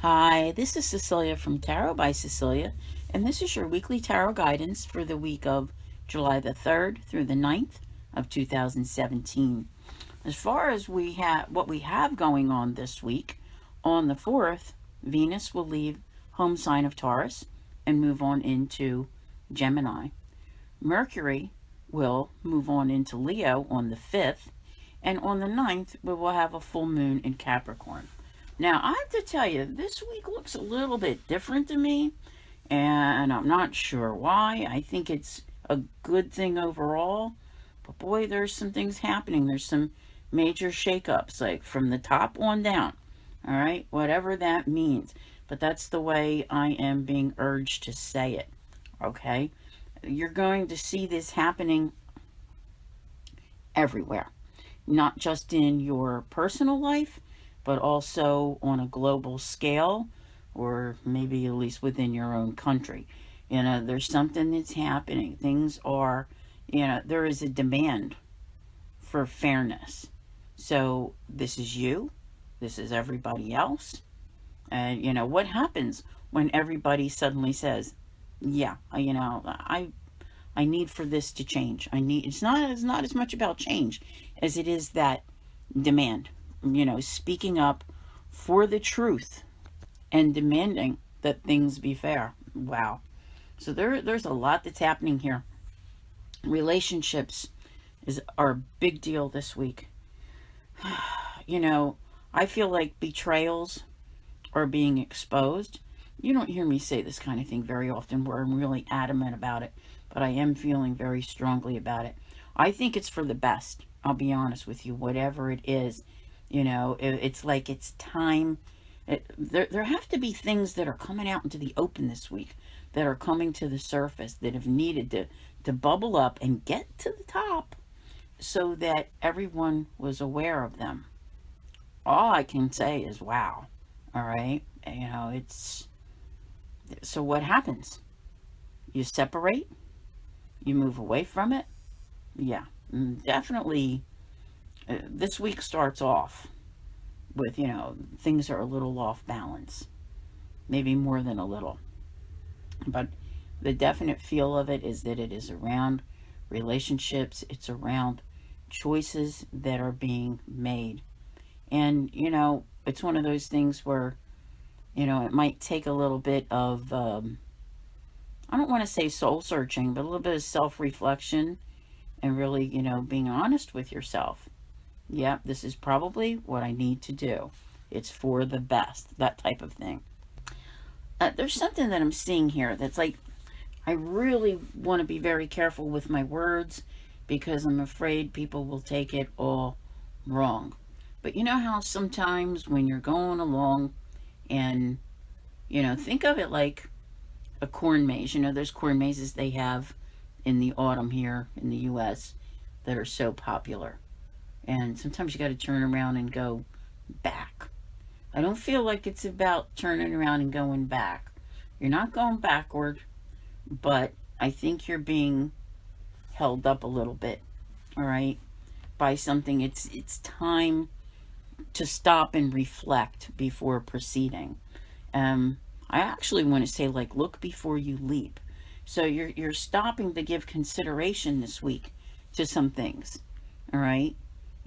Hi, this is Cecilia from Tarot by Cecilia, and this is your weekly tarot guidance for the week of July the 3rd through the 9th of 2017. As far as what we have going on this week, on the 4th, Venus will leave home sign of Taurus and move on into Gemini. Mercury will move on into Leo on the 5th, and on the 9th, we will have a full moon in Capricorn. Now, I have to tell you, this week looks a little bit different to me, and I'm not sure why. I think it's a good thing overall, but boy, there's some things happening. There's some major shakeups, like from the top on down, all right? Whatever that means, but that's the way I am being urged to say it, okay? You're going to see this happening everywhere, not just in your personal life, but also on a global scale, or maybe at least within your own country. There's something that's happening. Things are, there is a demand for fairness. So this is you, this is everybody else. And, what happens when everybody suddenly says, yeah, I need for this to change. It's not as much about change as it is that demand, speaking up for the truth and demanding that things be fair. Wow. So there's a lot that's happening here. Relationships are a big deal this week. I feel like betrayals are being exposed. You don't hear me say this kind of thing very often where I'm really adamant about it, but I am feeling very strongly about it. I think it's for the best. I'll be honest with you, whatever it is, it's like it's time. There have to be things that are coming out into the open this week, that are coming to the surface, that have needed to bubble up and get to the top so that everyone was aware of them. All I can say is wow. All right. So what happens? You separate, you move away from it. Yeah, definitely. This week starts off with, things are a little off balance, maybe more than a little. But the definite feel of it is that it is around relationships, it's around choices that are being made. And, it's one of those things where, it might take a little bit of, I don't want to say soul searching, but a little bit of self reflection and really, being honest with yourself. Yeah, this is probably what I need to do. It's for the best, that type of thing. There's something that I'm seeing here that's like, I really want to be very careful with my words because I'm afraid people will take it all wrong. But you know how sometimes when you're going along and, think of it like a corn maze. There's corn mazes they have in the autumn here in the U.S. that are so popular. And sometimes you got to turn around and go back. I don't feel like it's about turning around and going back. You're not going backward, but I think you're being held up a little bit, all right, by something. It's time to stop and reflect before proceeding. I actually want to say, like, look before you leap. So you're stopping to give consideration this week to some things, all right?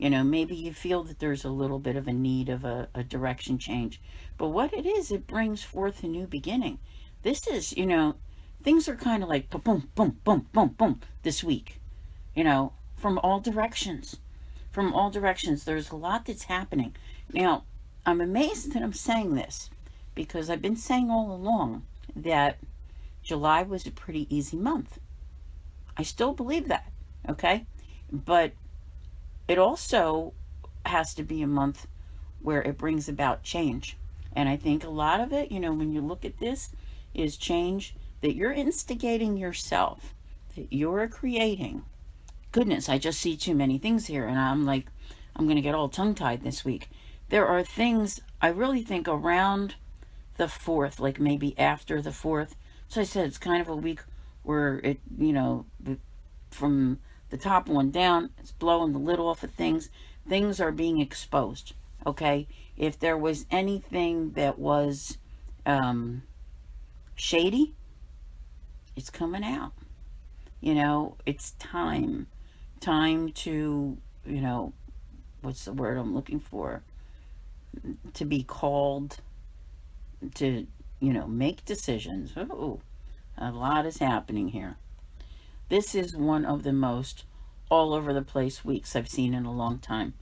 Maybe you feel that there's a little bit of a need of a direction change. But what it is, it brings forth a new beginning. This is, things are kind of like boom, boom, boom, boom, boom this week, from all directions. From all directions, there's a lot that's happening. Now, I'm amazed that I'm saying this because I've been saying all along that July was a pretty easy month. I still believe that, okay? But it also has to be a month where it brings about change. And I think a lot of it, when you look at this, is change that you're instigating yourself, that you're creating. Goodness, I just see too many things here, and I'm going to get all tongue-tied this week. There are things, I really think, around the 4th, like maybe after the 4th. So I said it's kind of a week where it, from the top one down, it's blowing the lid off of things. Things are being exposed, okay? If there was anything that was um, shady, it's coming out. It's time to, what's the word I'm looking for? To be called to, make decisions. Oh, a lot is happening here. This is one of the most all over the place weeks I've seen in a long time.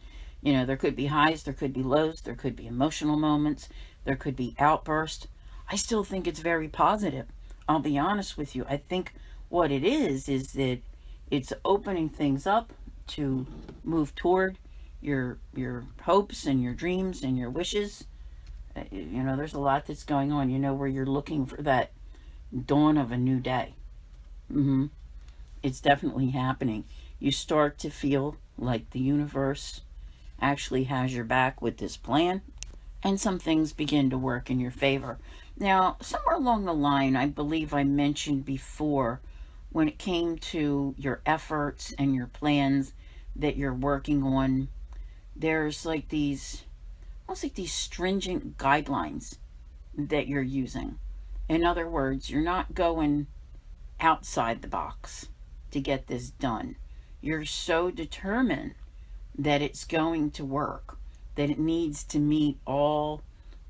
There could be highs, there could be lows, there could be emotional moments, there could be outbursts. I still think it's very positive. I'll be honest with you. I think what it is that it's opening things up to move toward your hopes and your dreams and your wishes. There's a lot that's going on, where you're looking for that dawn of a new day. It's definitely happening. You start to feel like the universe actually has your back with this plan, and some things begin to work in your favor. Now, somewhere along the line, I believe I mentioned before, when it came to your efforts and your plans that you're working on, there's like these, almost like these stringent guidelines that you're using. In other words, you're not going outside the box to get this done. You're so determined that it's going to work, that it needs to meet all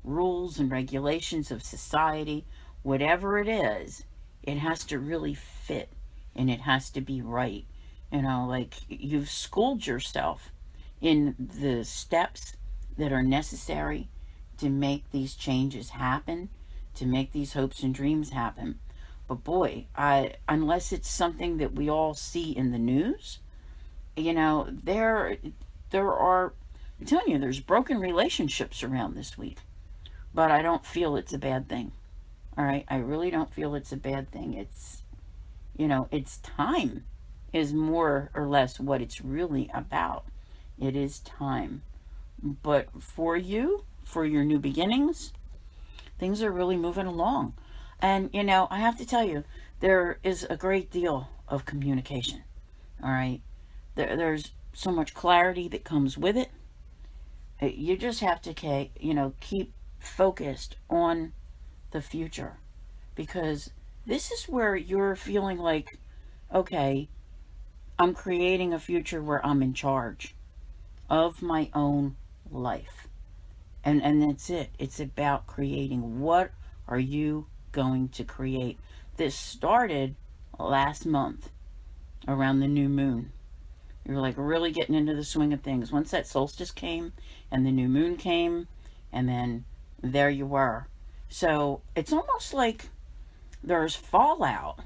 rules and regulations of society. Whatever it is, it has to really fit, and it has to be right. Like you've schooled yourself in the steps that are necessary to make these changes happen, to make these hopes and dreams happen. But boy, unless it's something that we all see in the news, there are, I'm telling you, there's broken relationships around this week. But I don't feel it's a bad thing. All right? I really don't feel it's a bad thing. It's time is more or less what it's really about. It is time. But for you, for your new beginnings, things are really moving along. And, I have to tell you, there is a great deal of communication. All right? There's so much clarity that comes with it. You just have to, keep focused on the future. Because this is where you're feeling like, okay, I'm creating a future where I'm in charge of my own life. And that's it. It's about creating. What are you going to create? This started last month around the new moon. You're like really getting into the swing of things. Once that solstice came and the new moon came, and then there you were. So it's almost like there's fallout,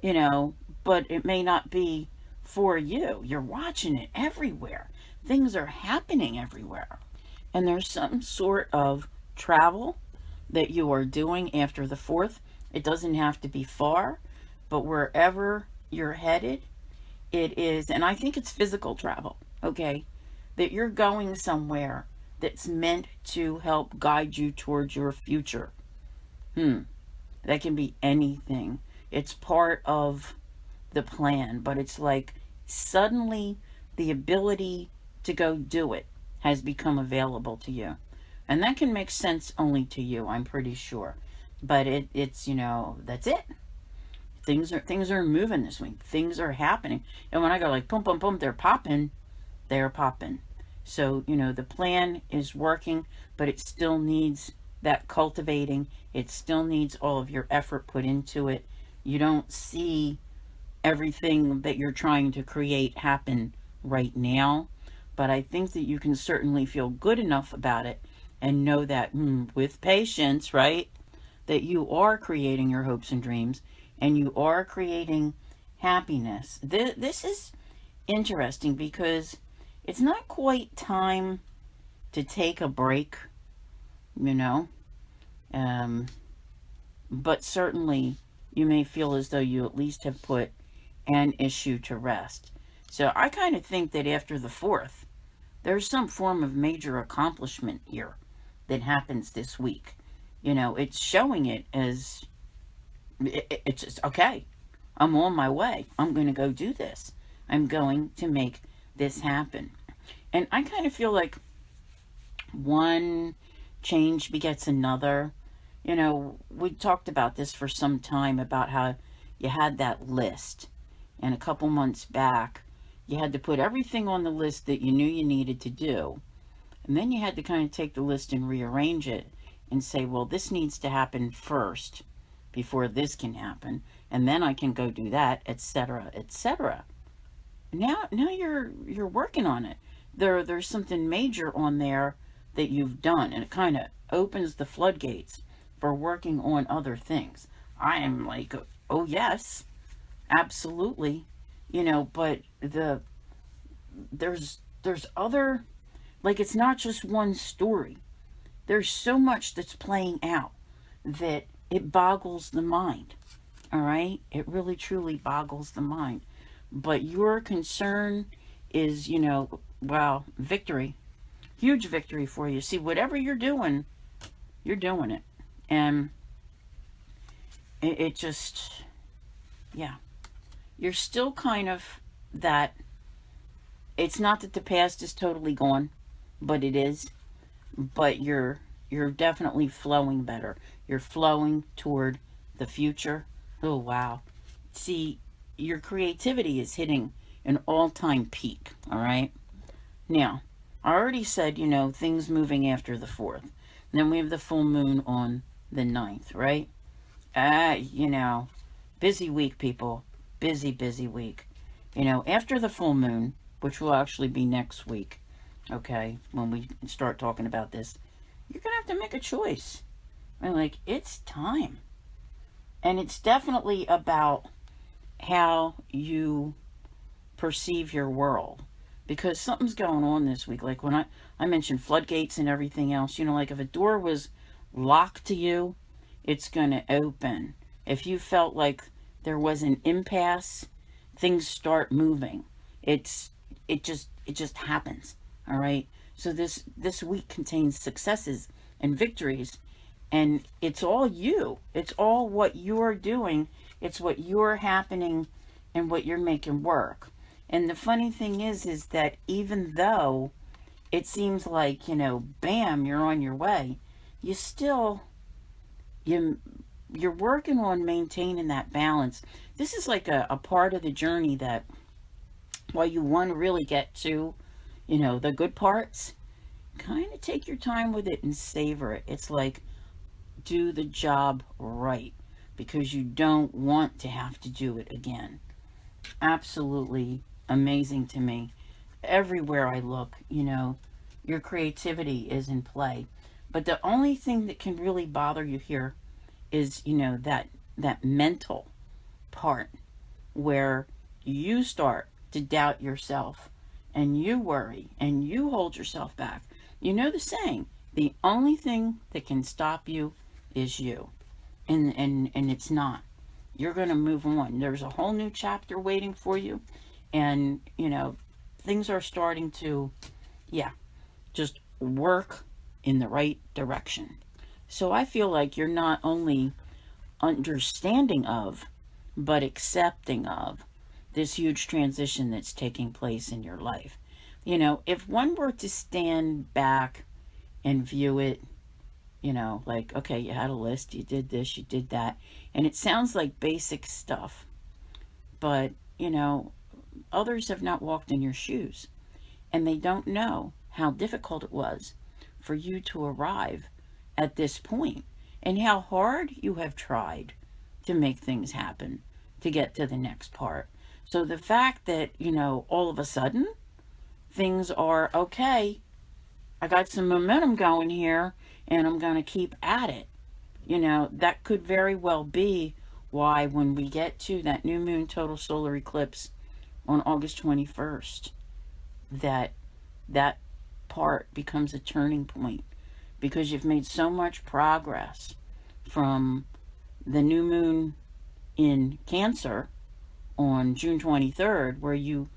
but it may not be for you. You're watching it everywhere. Things are happening everywhere. And there's some sort of travel that you are doing after the 4th. It doesn't have to be far, but wherever you're headed, it is, and I think it's physical travel, okay? That you're going somewhere that's meant to help guide you towards your future. That can be anything. It's part of the plan, but it's like suddenly the ability to go do it has become available to you. And that can make sense only to you, I'm pretty sure. But it's that's it. Things are moving this week. Things are happening. And when I go like, boom, boom, boom, they're popping. So, the plan is working, but it still needs that cultivating. It still needs all of your effort put into it. You don't see everything that you're trying to create happen right now, but I think that you can certainly feel good enough about it and know that with patience, right, that you are creating your hopes and dreams, and you are creating happiness. This is interesting because it's not quite time to take a break, but certainly you may feel as though you at least have put an issue to rest. So I kind of think that after the 4th, there's some form of major accomplishment here that happens this week. It's showing it as, it's just, okay, I'm on my way. I'm going to go do this. I'm going to make this happen. And I kind of feel like one change begets another. We talked about this for some time about how you had that list, and a couple months back, you had to put everything on the list that you knew you needed to do. And then you had to kind of take the list and rearrange it and say, well, this needs to happen first before this can happen. And then I can go do that, etc., etc. Now you're working on it. There's something major on there that you've done, and it kind of opens the floodgates for working on other things. I am like, oh yes, absolutely, but there's other, like, it's not just one story. There's so much that's playing out that it boggles the mind. All right, it really truly boggles the mind. But your concern is, wow, victory, huge victory for you. See, whatever you're doing it. And it just, yeah, you're still kind of that. It's not that the past is totally gone, but it is. But you're definitely flowing better. You're flowing toward the future. Oh, wow. See, your creativity is hitting an all-time peak, all right? Now, I already said, things moving after the 4th. And then we have the full moon on the 9th, right? Busy week, people. Busy, busy week. After the full moon, which will actually be next week, okay, when we start talking about this, you're going to have to make a choice. It's time. And it's definitely about how you perceive your world. Because something's going on this week. Like when I mentioned floodgates and everything else, like if a door was locked to you, it's going to open. If you felt like there was an impasse, things start moving. It just happens. All right. So this week contains successes and victories, and it's all you. It's all what you're doing. It's what you're happening and what you're making work. And the funny thing is that even though it seems like, bam, you're on your way, you're working on maintaining that balance. This is like a part of the journey that while you want to really get to, the good parts, kind of take your time with it and savor it. It's like, do the job right, because you don't want to have to do it again. Absolutely amazing to me. Everywhere I look, your creativity is in play. But the only thing that can really bother you here is, that mental part where you start to doubt yourself and you worry and you hold yourself back. You know the saying, the only thing that can stop you is you. And it's not. You're going to move on. There's a whole new chapter waiting for you. And, things are starting to, just work in the right direction. So I feel like you're not only understanding of, but accepting of this huge transition that's taking place in your life. If one were to stand back and view it, like, okay, you had a list, you did this, you did that, and it sounds like basic stuff, but, others have not walked in your shoes, and they don't know how difficult it was for you to arrive at this point, and how hard you have tried to make things happen to get to the next part. So the fact that, all of a sudden, things are okay, I got some momentum going here, and I'm going to keep at it. That could very well be why when we get to that new moon total solar eclipse on August 21st, that part becomes a turning point, because you've made so much progress from the new moon in Cancer on June 23rd, where you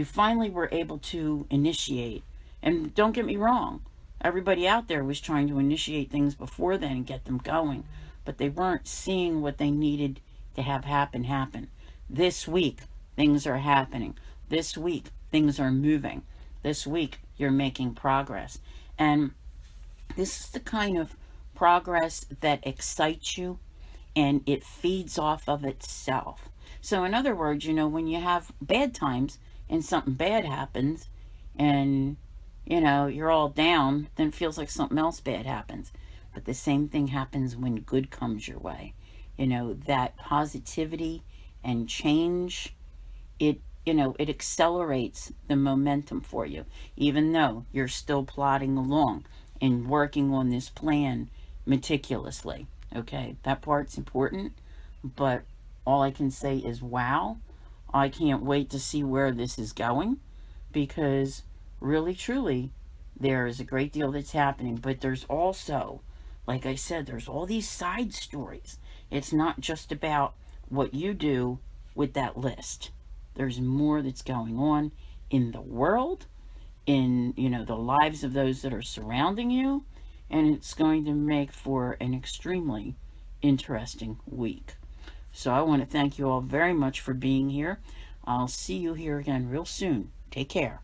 finally were able to initiate. And don't get me wrong, everybody out there was trying to initiate things before then and get them going, but they weren't seeing what they needed to have happen. This week, things are happening. This week, things are moving. This week, you're making progress. And this is the kind of progress that excites you, and it feeds off of itself. So, in other words, when you have bad times and something bad happens, and you're all down, then it feels like something else bad happens. But the same thing happens when good comes your way. That positivity and change, it accelerates the momentum for you, even though you're still plodding along and working on this plan meticulously. Okay, that part's important, but all I can say is wow. I can't wait to see where this is going, because really, truly, there is a great deal that's happening, but there's also, like I said, there's all these side stories. It's not just about what you do with that list. There's more that's going on in the world, in, the lives of those that are surrounding you, and it's going to make for an extremely interesting week. So I want to thank you all very much for being here. I'll see you here again real soon. Take care.